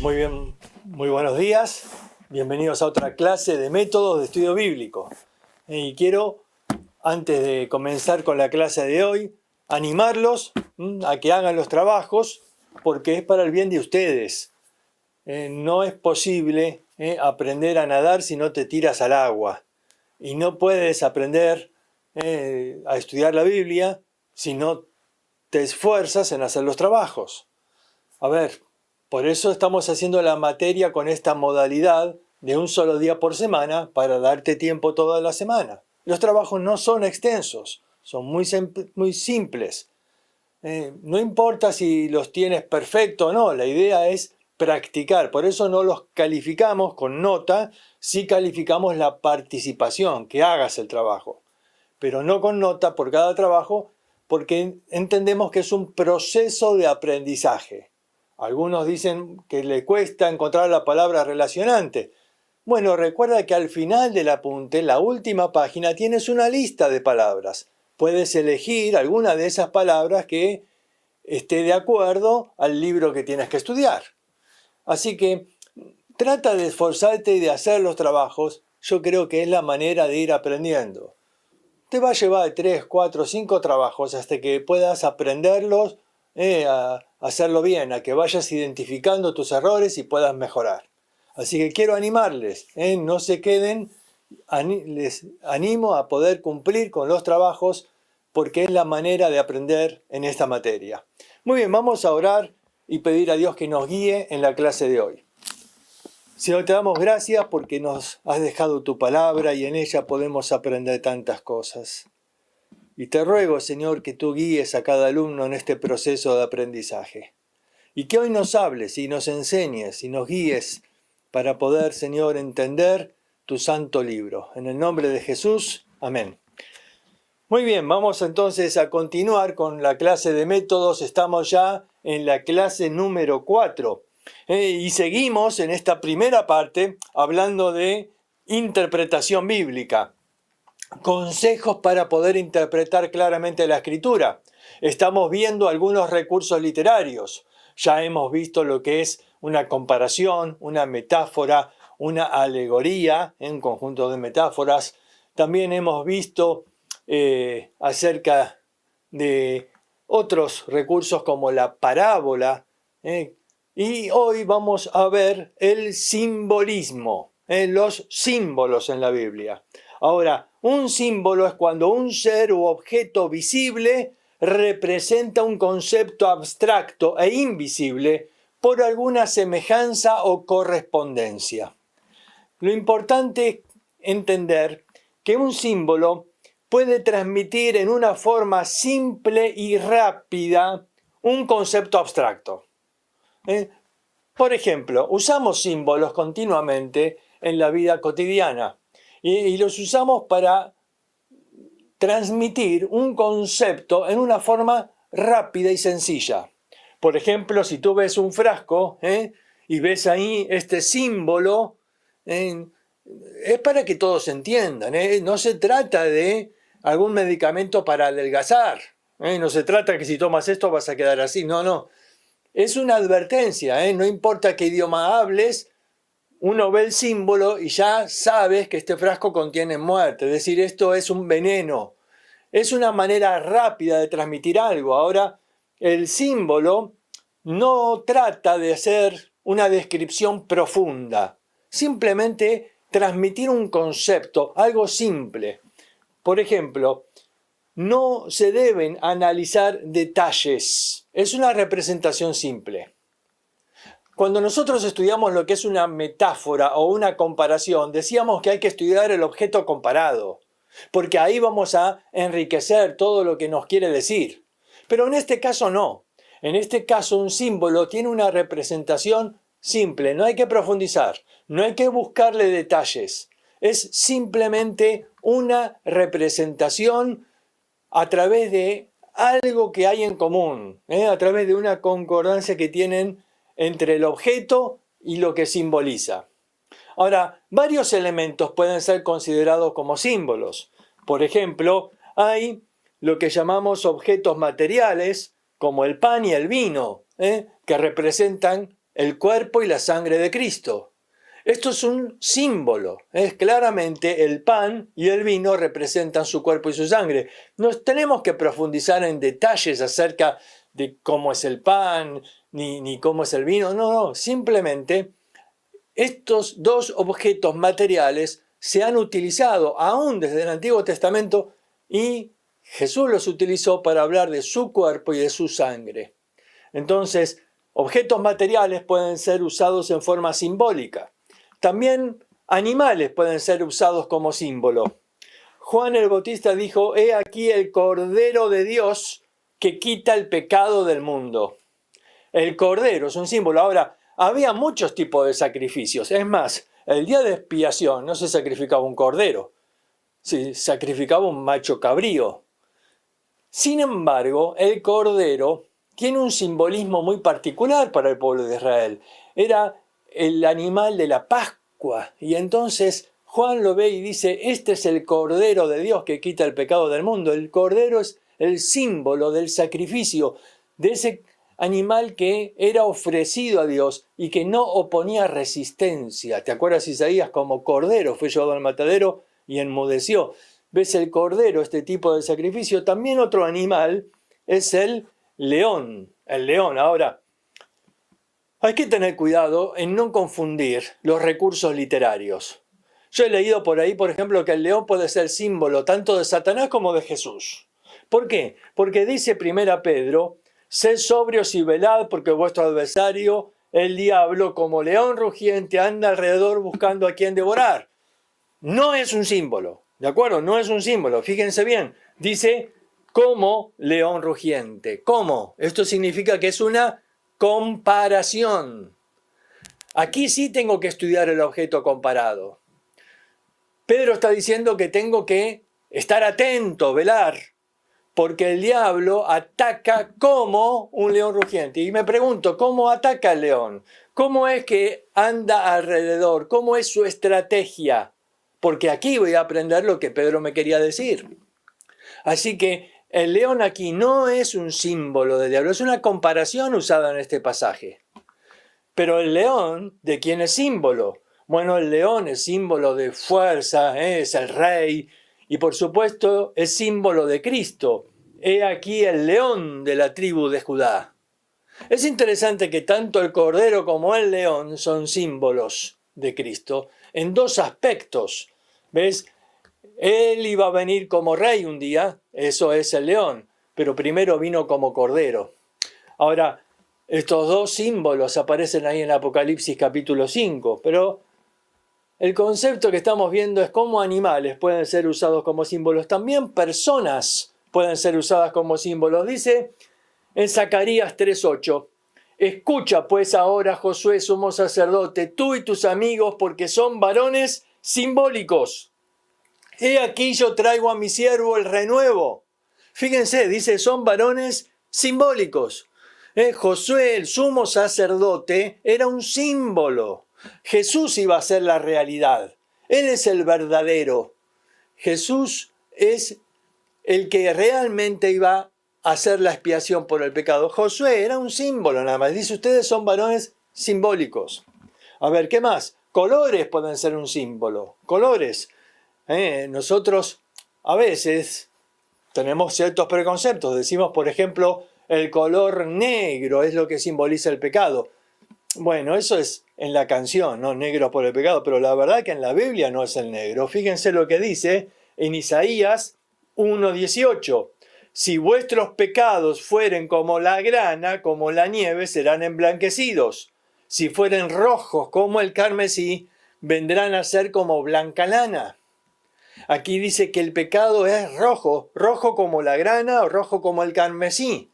Muy bien, muy buenos días. Bienvenidos a otra clase de métodos de estudio bíblico. Y quiero, antes de comenzar con la clase de hoy, animarlos a que hagan los trabajos porque es para el bien de ustedes. No es posible aprender a nadar si no te tiras al agua. Y no puedes aprender a estudiar la Biblia si no te esfuerzas en hacer los trabajos. A ver, por eso estamos haciendo la materia con esta modalidad de un solo día por semana para darte tiempo toda la semana. Los trabajos no son extensos, son muy simples. No importa si los tienes perfecto o no, la idea es practicar. Por eso no los calificamos con nota, sí calificamos la participación, que hagas el trabajo. Pero no con nota por cada trabajo, porque entendemos que es un proceso de aprendizaje. Algunos dicen que le cuesta encontrar la palabra relacionante. Bueno, recuerda que al final del apunte, en la última página, tienes una lista de palabras. Puedes elegir alguna de esas palabras que esté de acuerdo al libro que tienes que estudiar. Así que trata de esforzarte y de hacer los trabajos. Yo creo que es la manera de ir aprendiendo. Te va a llevar 3, 4, 5 trabajos hasta que puedas aprenderlos, a hacerlo bien, a que vayas identificando tus errores y puedas mejorar. Así que quiero animarles, no se queden, les animo a poder cumplir con los trabajos porque es la manera de aprender en esta materia. Muy bien, vamos a orar y pedir a Dios que nos guíe en la clase de hoy. Señor, te damos gracias porque nos has dejado tu palabra y en ella podemos aprender tantas cosas. Y te ruego, Señor, que tú guíes a cada alumno en este proceso de aprendizaje. Y que hoy nos hables y nos enseñes y nos guíes para poder, Señor, entender tu santo libro. En el nombre de Jesús, amén. Muy bien, vamos entonces a continuar con la clase de métodos. Estamos ya en la clase número 4. Y seguimos en esta primera parte hablando de interpretación bíblica. Consejos para poder interpretar claramente la Escritura. Estamos viendo algunos recursos literarios. Ya hemos visto lo que es una comparación, una metáfora, una alegoría, un conjunto de metáforas. También hemos visto acerca de otros recursos como la parábola. Y hoy vamos a ver el simbolismo, los símbolos en la Biblia. Ahora, un símbolo es cuando un ser u objeto visible representa un concepto abstracto e invisible por alguna semejanza o correspondencia. Lo importante es entender que un símbolo puede transmitir en una forma simple y rápida un concepto abstracto. Por ejemplo, usamos símbolos continuamente en la vida cotidiana. Y los usamos para transmitir un concepto en una forma rápida y sencilla. Por ejemplo, si tú ves un frasco y ves ahí este símbolo, es para que todos entiendan. No se trata de algún medicamento para adelgazar. No se trata que si tomas esto vas a quedar así. No. Es una advertencia. No importa qué idioma hables, uno ve el símbolo y ya sabes que este frasco contiene muerte, es decir, esto es un veneno. Es una manera rápida de transmitir algo. Ahora, el símbolo no trata de hacer una descripción profunda, simplemente transmitir un concepto, algo simple. Por ejemplo, no se deben analizar detalles, es una representación simple. Cuando nosotros estudiamos lo que es una metáfora o una comparación, decíamos que hay que estudiar el objeto comparado, porque ahí vamos a enriquecer todo lo que nos quiere decir. Pero en este caso no. En este caso un símbolo tiene una representación simple, no hay que profundizar, no hay que buscarle detalles. Es simplemente una representación a través de algo que hay en común, a través de una concordancia que tienen entre el objeto y lo que simboliza. Ahora, varios elementos pueden ser considerados como símbolos. Por ejemplo, hay lo que llamamos objetos materiales, como el pan y el vino, que representan el cuerpo y la sangre de Cristo. Esto es un símbolo. Claramente el pan y el vino representan su cuerpo y su sangre. No tenemos que profundizar en detalles acerca de cómo es el pan ni cómo es el vino. No, simplemente estos dos objetos materiales se han utilizado aún desde el Antiguo Testamento y Jesús los utilizó para hablar de su cuerpo y de su sangre. Entonces, objetos materiales pueden ser usados en forma simbólica. También animales pueden ser usados como símbolo. Juan el Bautista dijo: «He aquí el Cordero de Dios que quita el pecado del mundo». El Cordero es un símbolo. Ahora, había muchos tipos de sacrificios. Es más, el día de expiación no se sacrificaba un cordero, se sacrificaba un macho cabrío. Sin embargo, el Cordero tiene un simbolismo muy particular para el pueblo de Israel. Era el animal de la Pascua. Y entonces Juan lo ve y dice: «Este es el Cordero de Dios que quita el pecado del mundo». El Cordero es el símbolo del sacrificio, de ese animal que era ofrecido a Dios y que no oponía resistencia. ¿Te acuerdas? Isaías, como cordero fue llevado al matadero y enmudeció. ¿Ves el cordero, este tipo de sacrificio? También otro animal es el león. El león. Ahora, hay que tener cuidado en no confundir los recursos literarios. Yo he leído por ahí, por ejemplo, que el león puede ser símbolo tanto de Satanás como de Jesús. ¿Por qué? Porque dice 1 Pedro: «Sed sobrios y velad, porque vuestro adversario, el diablo, como león rugiente, anda alrededor buscando a quien devorar». No es un símbolo, ¿de acuerdo? No es un símbolo. Fíjense bien, dice como león rugiente. ¿Cómo? Esto significa que es una comparación. Aquí sí tengo que estudiar el objeto comparado. Pedro está diciendo que tengo que estar atento, velar, porque el diablo ataca como un león rugiente. Y me pregunto, ¿cómo ataca el león? ¿Cómo es que anda alrededor? ¿Cómo es su estrategia? Porque aquí voy a aprender lo que Pedro me quería decir. Así que el león aquí no es un símbolo del diablo, es una comparación usada en este pasaje. Pero el león, ¿de quién es símbolo? Bueno, el león es símbolo de fuerza, es el rey, y por supuesto es símbolo de Cristo. He aquí el león de la tribu de Judá. Es interesante que tanto el cordero como el león son símbolos de Cristo en dos aspectos. ¿Ves? Él iba a venir como rey un día, eso es el león, pero primero vino como cordero. Ahora, estos dos símbolos aparecen ahí en Apocalipsis capítulo 5, pero el concepto que estamos viendo es cómo animales pueden ser usados como símbolos. También personas pueden ser usadas como símbolos. Dice en Zacarías 3:8: «Escucha pues ahora, Josué, sumo sacerdote, tú y tus amigos, porque son varones simbólicos. He aquí yo traigo a mi siervo el renuevo». Fíjense, dice, son varones simbólicos. Josué, el sumo sacerdote, era un símbolo. Jesús iba a ser la realidad. Él es el verdadero. Jesús es el que realmente iba a hacer la expiación por el pecado. Josué era un símbolo nada más. Dice, ustedes son varones simbólicos. A ver, ¿qué más? Colores pueden ser un símbolo. Colores. Nosotros a veces tenemos ciertos preconceptos. Decimos, por ejemplo, el color negro es lo que simboliza el pecado. Bueno, eso es en la canción, ¿no? Negro por el pecado, pero la verdad que en la Biblia no es el negro. Fíjense lo que dice en Isaías 1:18. «Si vuestros pecados fueren como la grana, como la nieve, serán emblanquecidos. Si fueren rojos como el carmesí, vendrán a ser como blanca lana». Aquí dice que el pecado es rojo, rojo como la grana o rojo como el carmesí.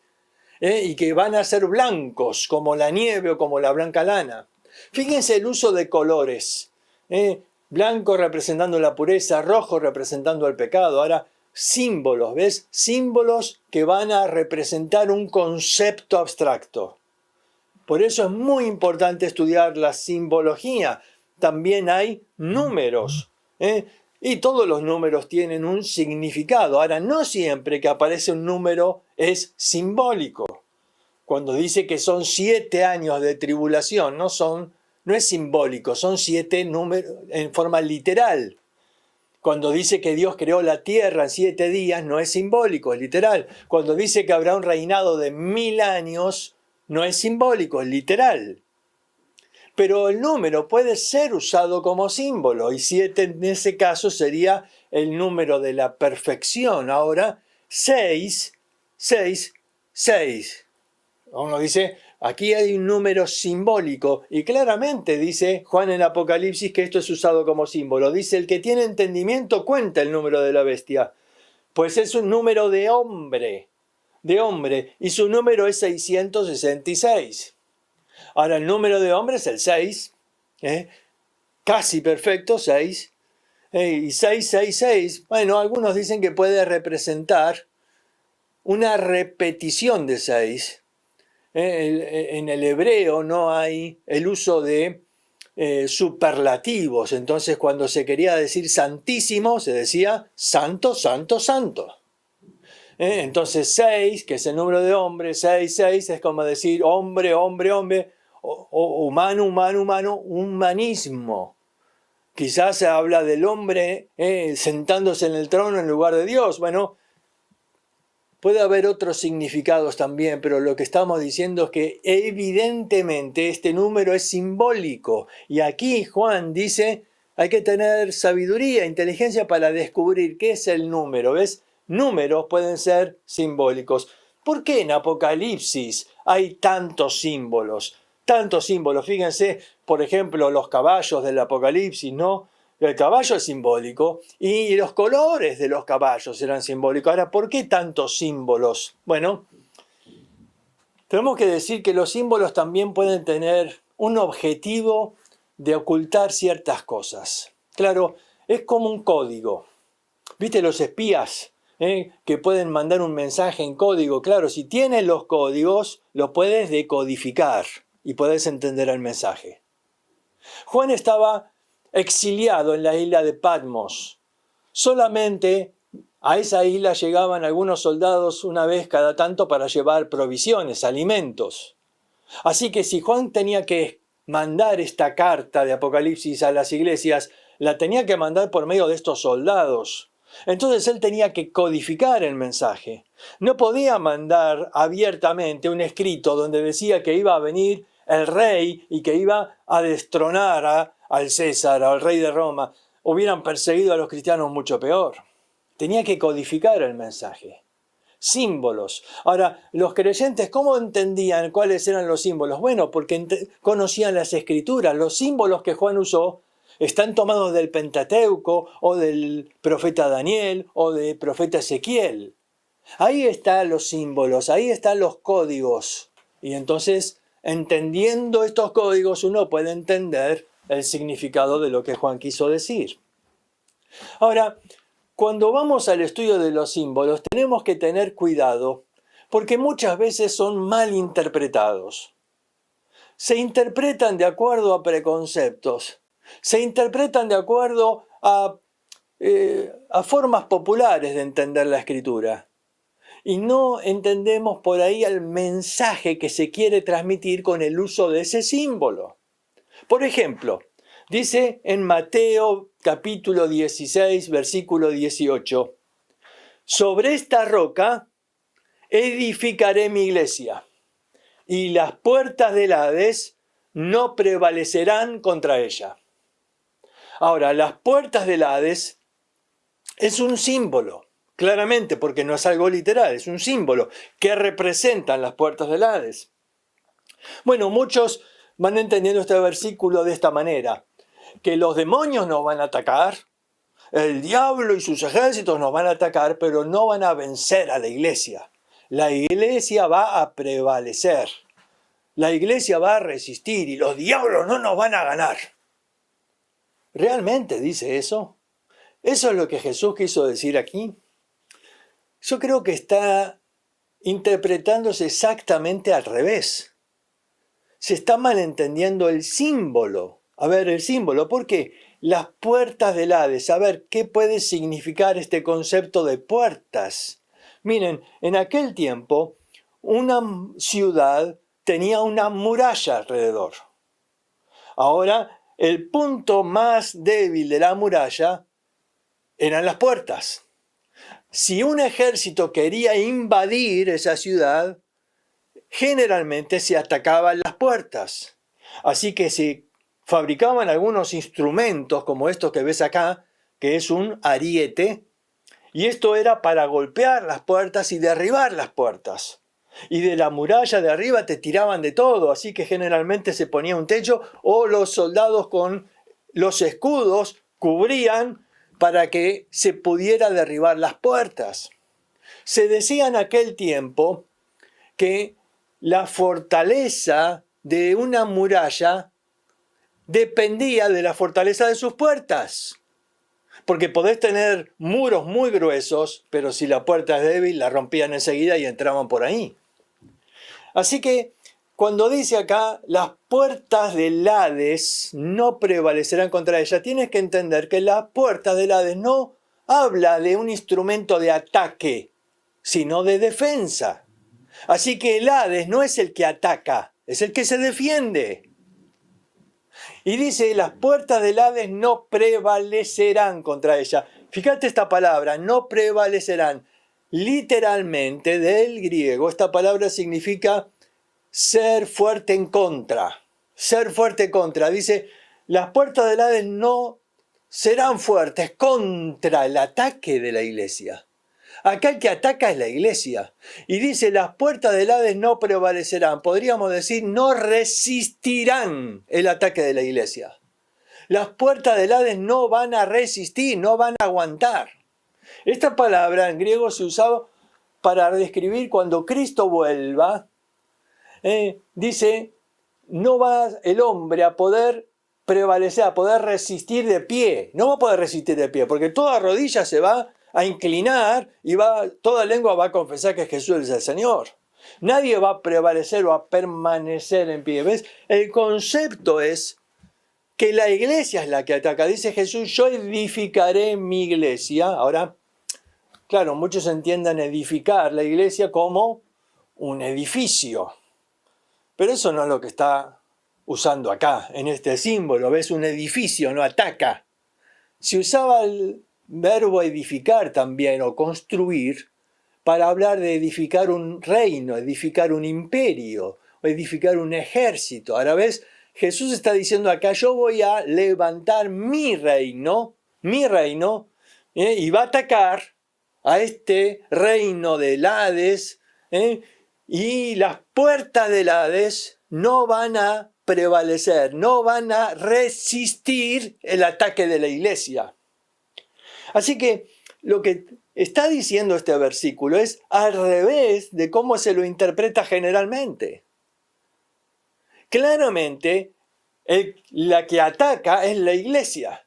Y que van a ser blancos como la nieve o como la blanca lana. Fíjense el uso de colores. Blanco representando la pureza, rojo representando el pecado. Ahora, símbolos, ¿ves? Símbolos que van a representar un concepto abstracto. Por eso es muy importante estudiar la simbología. También hay números. Y todos los números tienen un significado. Ahora, no siempre que aparece un número es simbólico. cuando dice que son 7 años de tribulación, no es simbólico, son 7 números en forma literal. Cuando dice que Dios creó la tierra en 7 días, no es simbólico, es literal. Cuando dice que habrá un reinado de 1000 años, no es simbólico, es literal. Pero el número puede ser usado como símbolo, y 7 en ese caso sería el número de la perfección. Ahora, 6, 6, 6. Uno dice, aquí hay un número simbólico, y claramente dice Juan en Apocalipsis que esto es usado como símbolo. Dice, el que tiene entendimiento cuenta el número de la bestia, pues es un número de hombre, y su número es 666. Ahora, el número de hombre es el 6, casi perfecto, 6, y 666, bueno, algunos dicen que puede representar una repetición de 6. En el hebreo no hay el uso de superlativos, entonces cuando se quería decir santísimo, se decía santo, santo, santo. Entonces 6, que es el número de hombre, 6, 6 es como decir hombre, hombre, hombre, o humano, humano, humano, humanismo. Quizás se habla del hombre sentándose en el trono en lugar de Dios. Bueno, puede haber otros significados también, pero lo que estamos diciendo es que evidentemente este número es simbólico. Y aquí Juan dice, hay que tener sabiduría, inteligencia para descubrir qué es el número. ¿Ves? Números pueden ser simbólicos. ¿Por qué en Apocalipsis hay tantos símbolos? Tantos símbolos. Fíjense, por ejemplo, los caballos del Apocalipsis, ¿no? El caballo es simbólico y los colores de los caballos eran simbólicos. Ahora, ¿por qué tantos símbolos? Bueno, tenemos que decir que los símbolos también pueden tener un objetivo de ocultar ciertas cosas. Claro, es como un código. ¿Viste los espías que pueden mandar un mensaje en código? Claro, si tienes los códigos, los puedes decodificar y puedes entender el mensaje. Juan estaba exiliado en la isla de Patmos. Solamente a esa isla llegaban algunos soldados una vez cada tanto para llevar provisiones, alimentos. Así que si Juan tenía que mandar esta carta de Apocalipsis a las iglesias, la tenía que mandar por medio de estos soldados. Entonces él tenía que codificar el mensaje. No podía mandar abiertamente un escrito donde decía que iba a venir el rey y que iba a destronar al César, al rey de Roma. Hubieran perseguido a los cristianos mucho peor. Tenía que codificar el mensaje. Símbolos. Ahora, los creyentes, ¿cómo entendían cuáles eran los símbolos? Bueno, porque conocían las escrituras. Los símbolos que Juan usó están tomados del Pentateuco o del profeta Daniel o del profeta Ezequiel. Ahí están los símbolos, ahí están los códigos. Y entonces, entendiendo estos códigos, uno puede entender el significado de lo que Juan quiso decir. Ahora, cuando vamos al estudio de los símbolos, tenemos que tener cuidado, porque muchas veces son mal interpretados. Se interpretan de acuerdo a preconceptos. Se interpretan de acuerdo a formas populares de entender la Escritura. Y no entendemos por ahí el mensaje que se quiere transmitir con el uso de ese símbolo. Por ejemplo, dice en Mateo capítulo 16, versículo 18, sobre esta roca edificaré mi iglesia, y las puertas del Hades no prevalecerán contra ella. Ahora, las puertas del Hades es un símbolo, claramente, porque no es algo literal, es un símbolo que representan las puertas del Hades. Bueno, muchos van entendiendo este versículo de esta manera, que los demonios nos van a atacar, el diablo y sus ejércitos nos van a atacar, pero no van a vencer a la iglesia. La iglesia va a prevalecer, la iglesia va a resistir y los diablos no nos van a ganar. ¿Realmente dice eso? ¿Eso es lo que Jesús quiso decir aquí? Yo creo que está interpretándose exactamente al revés. Se está malentendiendo el símbolo. A ver, el símbolo, ¿por qué? Las puertas del Hades. A ver, ¿qué puede significar este concepto de puertas? Miren, en aquel tiempo, una ciudad tenía una muralla alrededor. Ahora, el punto más débil de la muralla eran las puertas. Si un ejército quería invadir esa ciudad, generalmente se atacaban las puertas. Así que se fabricaban algunos instrumentos como estos que ves acá, que es un ariete, y esto era para golpear las puertas y derribar las puertas. Y de la muralla de arriba te tiraban de todo, así que generalmente se ponía un techo o los soldados con los escudos cubrían para que se pudiera derribar las puertas. Se decía en aquel tiempo que la fortaleza de una muralla dependía de la fortaleza de sus puertas. Porque podés tener muros muy gruesos, pero si la puerta es débil, la rompían enseguida y entraban por ahí. Así que cuando dice acá, las puertas del Hades no prevalecerán contra ella, tienes que entender que las puertas del Hades no habla de un instrumento de ataque, sino de defensa. Así que el Hades no es el que ataca, es el que se defiende. Y dice, las puertas del Hades no prevalecerán contra ella. Fíjate esta palabra, no prevalecerán. Literalmente, del griego, esta palabra significa ser fuerte en contra. Ser fuerte en contra. Dice, las puertas del Hades no serán fuertes contra el ataque de la iglesia. Acá el que ataca es la iglesia. Y dice, las puertas del Hades no prevalecerán. Podríamos decir, no resistirán el ataque de la iglesia. Las puertas del Hades no van a resistir, no van a aguantar. Esta palabra en griego se usaba para describir cuando Cristo vuelva. Dice, no va el hombre a poder prevalecer, a poder resistir de pie. No va a poder resistir de pie, porque toda rodilla se va a inclinar y toda lengua va a confesar que Jesús es el Señor. Nadie va a prevalecer o a permanecer en pie. ¿Ves? El concepto es que la iglesia es la que ataca. Dice Jesús, yo edificaré mi iglesia. Ahora, claro, muchos entiendan edificar la iglesia como un edificio. Pero eso no es lo que está usando acá, en este símbolo. ¿Ves? Un edificio no ataca. Se usaba el verbo edificar también, o construir, para hablar de edificar un reino, edificar un imperio, o edificar un ejército. Ahora ves, Jesús está diciendo acá, yo voy a levantar mi reino, y va a atacar a este reino del Hades, y las puertas del Hades no van a prevalecer, no van a resistir el ataque de la iglesia. Así que lo que está diciendo este versículo es al revés de cómo se lo interpreta generalmente. Claramente, la que ataca es la iglesia.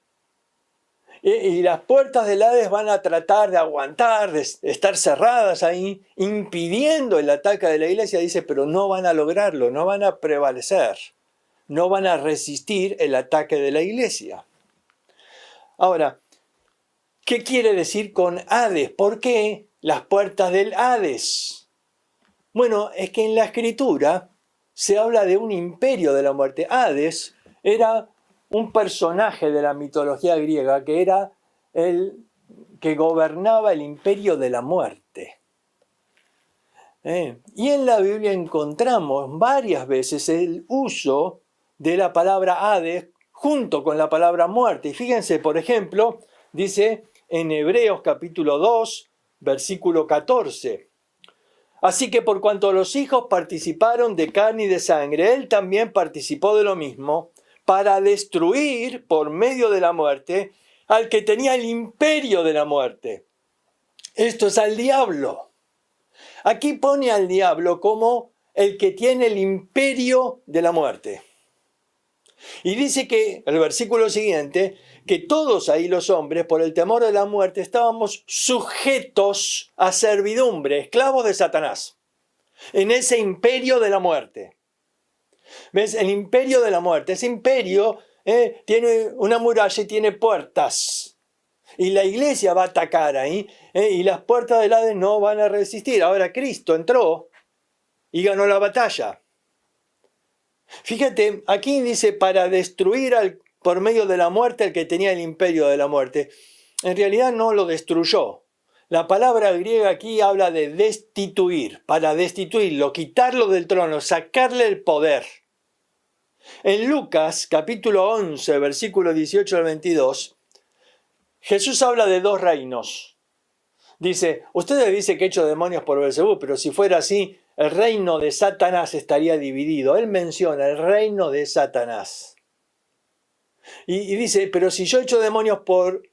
Y las puertas del Hades van a tratar de aguantar, de estar cerradas ahí, impidiendo el ataque de la iglesia. Dice, pero no van a lograrlo, no van a prevalecer, no van a resistir el ataque de la iglesia. Ahora, ¿qué quiere decir con Hades? ¿Por qué las puertas del Hades? Bueno, es que en la Escritura se habla de un imperio de la muerte. Hades era un personaje de la mitología griega que era el que gobernaba el imperio de la muerte. Y en la Biblia encontramos varias veces el uso de la palabra Hades junto con la palabra muerte. Y fíjense, por ejemplo, dice en Hebreos capítulo 2, versículo 14. Así que por cuanto los hijos participaron de carne y de sangre, él también participó de lo mismo, para destruir por medio de la muerte al que tenía el imperio de la muerte. Esto es al diablo. Aquí pone al diablo como el que tiene el imperio de la muerte. Y dice que, el versículo siguiente, que todos ahí los hombres, por el temor de la muerte, estábamos sujetos a servidumbre, esclavos de Satanás, en ese imperio de la muerte. ¿Ves? El imperio de la muerte. Ese imperio tiene una muralla y tiene puertas. Y la iglesia va a atacar ahí, y las puertas del Hades no van a resistir. Ahora Cristo entró y ganó la batalla. Fíjate, aquí dice para destruir por medio de la muerte al que tenía el imperio de la muerte. En realidad no lo destruyó. La palabra griega aquí habla de destituir, para destituirlo, quitarlo del trono, sacarle el poder. En Lucas, capítulo 11, versículo 18 al 22, Jesús habla de dos reinos. Dice, ustedes dicen que he hecho demonios por Beelzebú, pero si fuera así, el reino de Satanás estaría dividido. Él menciona el reino de Satanás. Y dice, pero si yo he hecho demonios por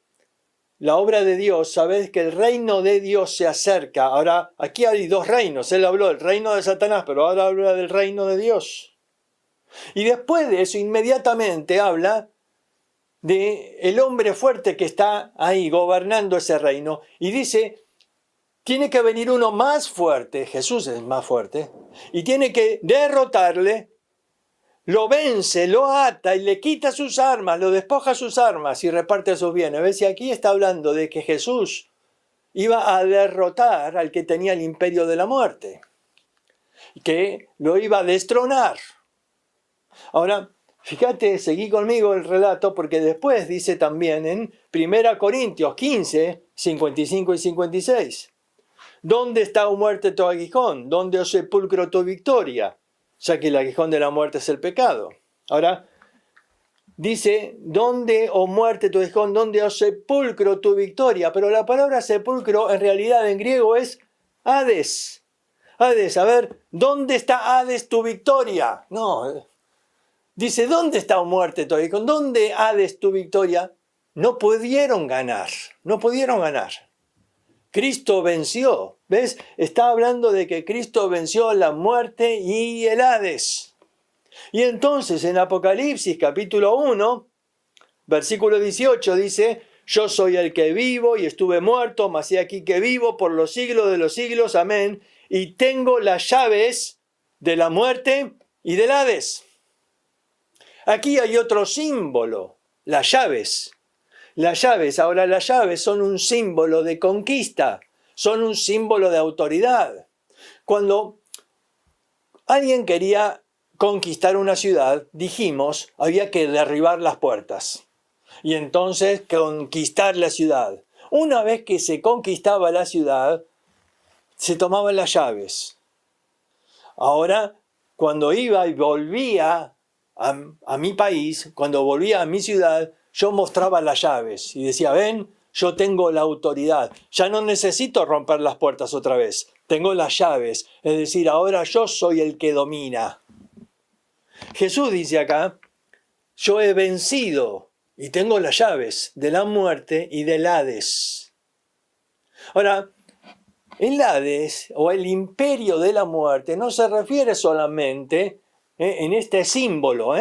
la obra de Dios, sabéis que el reino de Dios se acerca. Ahora, aquí hay dos reinos. Él habló del reino de Satanás, pero ahora habla del reino de Dios. Y después de eso, inmediatamente habla de el hombre fuerte que está ahí gobernando ese reino. Y dice, tiene que venir uno más fuerte, Jesús es más fuerte, y tiene que derrotarle, lo vence, lo ata y le quita sus armas, lo despoja sus armas y reparte sus bienes. ¿Ves? Y aquí está hablando de que Jesús iba a derrotar al que tenía el imperio de la muerte, que lo iba a destronar. Ahora, fíjate, seguí conmigo el relato, porque después dice también en 1 Corintios 15, 55 y 56. ¿Dónde está, oh muerte, tu aguijón? ¿Dónde, oh sepulcro, tu victoria? Ya que el aguijón de la muerte es el pecado. Ahora, dice, ¿dónde, oh muerte, tu aguijón? ¿Dónde, oh sepulcro, tu victoria? Pero la palabra sepulcro en realidad en griego es Hades. Hades, a ver, ¿dónde está Hades, tu victoria? No, dice, ¿dónde está, oh muerte, tu aguijón? ¿Dónde Hades, tu victoria? No pudieron ganar, no pudieron ganar. Cristo venció, ¿ves? Está hablando de que Cristo venció la muerte y el Hades. Y entonces en Apocalipsis capítulo 1, versículo 18 dice, yo soy el que vivo y estuve muerto, mas he aquí que vivo por los siglos de los siglos, amén, y tengo las llaves de la muerte y del Hades. Aquí hay otro símbolo, las llaves. Las llaves, ahora las llaves son un símbolo de conquista, son un símbolo de autoridad. Cuando alguien quería conquistar una ciudad, dijimos, había que derribar las puertas y entonces conquistar la ciudad. Una vez que se conquistaba la ciudad, se tomaban las llaves. Ahora, cuando iba y volvía a mi país, cuando volvía a mi ciudad, yo mostraba las llaves y decía, ven, yo tengo la autoridad. Ya no necesito romper las puertas otra vez. Tengo las llaves. Es decir, ahora yo soy el que domina. Jesús dice acá, yo he vencido y tengo las llaves de la muerte y del Hades. Ahora, el Hades o el imperio de la muerte no se refiere solamente en este símbolo,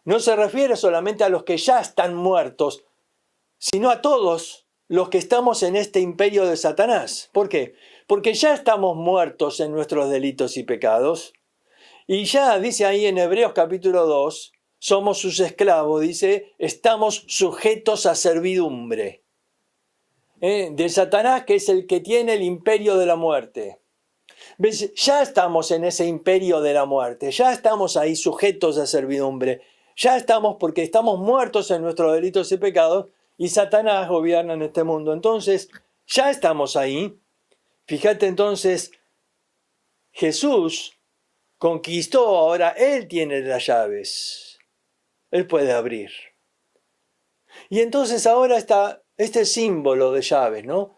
no se refiere solamente a los que ya están muertos, sino a todos los que estamos en este imperio de Satanás. ¿Por qué? Porque ya estamos muertos en nuestros delitos y pecados. Y ya dice ahí en Hebreos capítulo 2, somos sus esclavos, dice, estamos sujetos a servidumbre. De Satanás, que es el que tiene el imperio de la muerte. ¿Ves? Ya estamos en ese imperio de la muerte, ya estamos ahí sujetos a servidumbre. Ya estamos porque estamos muertos en nuestros delitos y pecados y Satanás gobierna en este mundo. Entonces, ya estamos ahí. Fíjate entonces, Jesús conquistó, ahora Él tiene las llaves. Él puede abrir. Y entonces ahora está este símbolo de llaves, ¿no?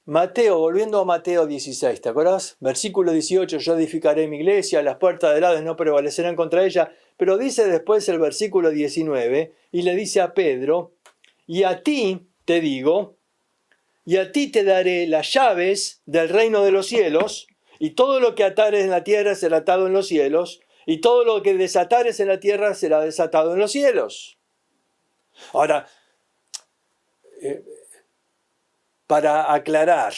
Mateo, volviendo a Mateo 16, ¿te acuerdas? Versículo 18, yo edificaré mi iglesia, las puertas del Hades no prevalecerán contra ella. Pero dice después el versículo 19, y le dice a Pedro, y a ti te digo, y a ti te daré las llaves del reino de los cielos, y todo lo que atares en la tierra será atado en los cielos, y todo lo que desatares en la tierra será desatado en los cielos. Ahora, para aclarar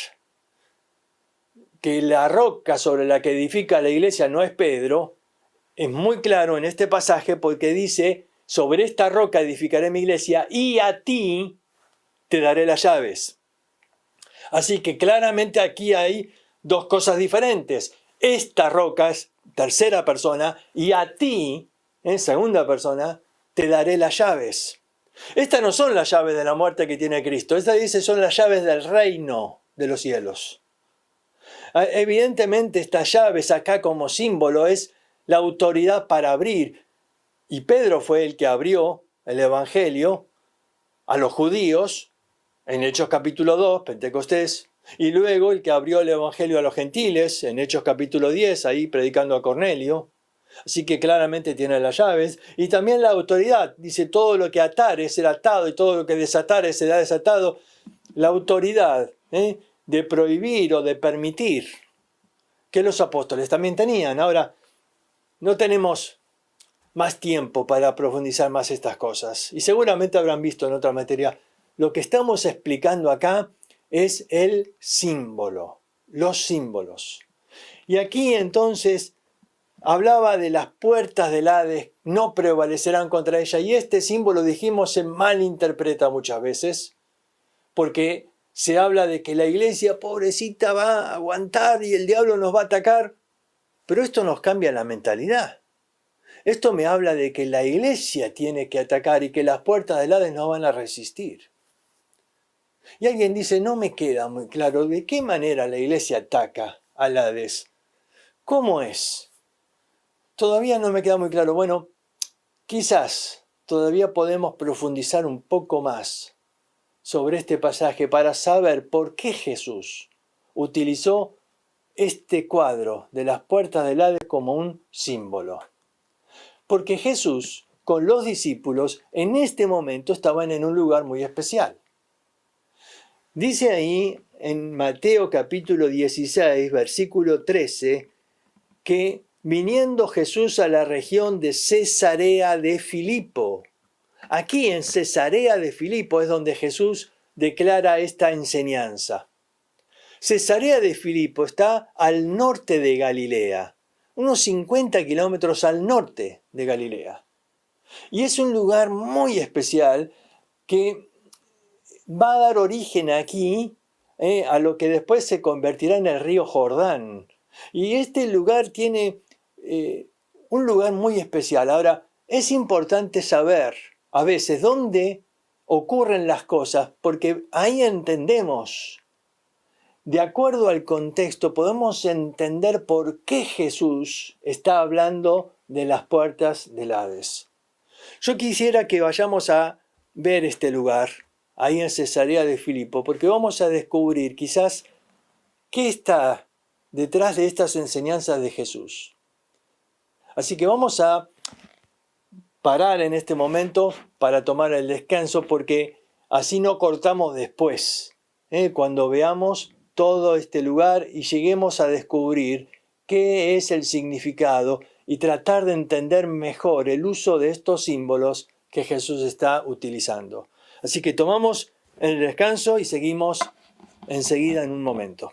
que la roca sobre la que edifica la iglesia no es Pedro, es muy claro en este pasaje porque dice, sobre esta roca edificaré mi iglesia y a ti te daré las llaves. Así que claramente aquí hay dos cosas diferentes. esta roca es tercera persona y a ti, en segunda persona, te daré las llaves. Estas no son las llaves de la muerte que tiene Cristo. Estas dice son las llaves del reino de los cielos. Evidentemente estas llaves acá como símbolo es la autoridad para abrir. Y Pedro fue el que abrió el Evangelio a los judíos en Hechos capítulo 2, Pentecostés, y luego el que abrió el Evangelio a los gentiles en Hechos capítulo 10, ahí predicando a Cornelio. Así que claramente tiene las llaves. Y también la autoridad. Dice, todo lo que atare será atado y todo lo que desatare será desatado. La autoridad de prohibir o de permitir, que los apóstoles también tenían. Ahora, no tenemos más tiempo para profundizar más estas cosas. Y seguramente habrán visto en otra materia. Lo que estamos explicando acá es el símbolo, los símbolos. Y aquí entonces hablaba de las puertas del Hades, no prevalecerán contra ella. Y este símbolo, dijimos, se malinterpreta muchas veces, porque se habla de que la iglesia pobrecita va a aguantar y el diablo nos va a atacar. Pero esto nos cambia la mentalidad. Esto me habla de que la iglesia tiene que atacar y que las puertas del Hades no van a resistir. Y alguien dice, no me queda muy claro de qué manera la iglesia ataca al Hades. ¿Cómo es? Todavía no me queda muy claro. Bueno, quizás todavía podemos profundizar un poco más sobre este pasaje para saber por qué Jesús utilizó este cuadro de las puertas del Hades como un símbolo. Porque Jesús, con los discípulos, en este momento estaban en un lugar muy especial. Dice ahí en Mateo capítulo 16, versículo 13, que viniendo Jesús a la región de Cesarea de Filipo. Aquí en Cesarea de Filipo es donde Jesús declara esta enseñanza. Cesarea de Filipo está al norte de Galilea, unos 50 kilómetros al norte de Galilea. Y es un lugar muy especial que va a dar origen aquí a lo que después se convertirá en el río Jordán. Y este lugar tiene un lugar muy especial. Ahora, es importante saber a veces dónde ocurren las cosas, porque ahí entendemos, de acuerdo al contexto, podemos entender por qué Jesús está hablando de las puertas del Hades. Yo quisiera que vayamos a ver este lugar, ahí en Cesarea de Filipo, porque vamos a descubrir quizás qué está detrás de estas enseñanzas de Jesús. Así que vamos a parar en este momento para tomar el descanso, porque así no cortamos después, cuando veamos todo este lugar y lleguemos a descubrir qué es el significado y tratar de entender mejor el uso de estos símbolos que Jesús está utilizando. Así que tomamos el descanso y seguimos enseguida en un momento.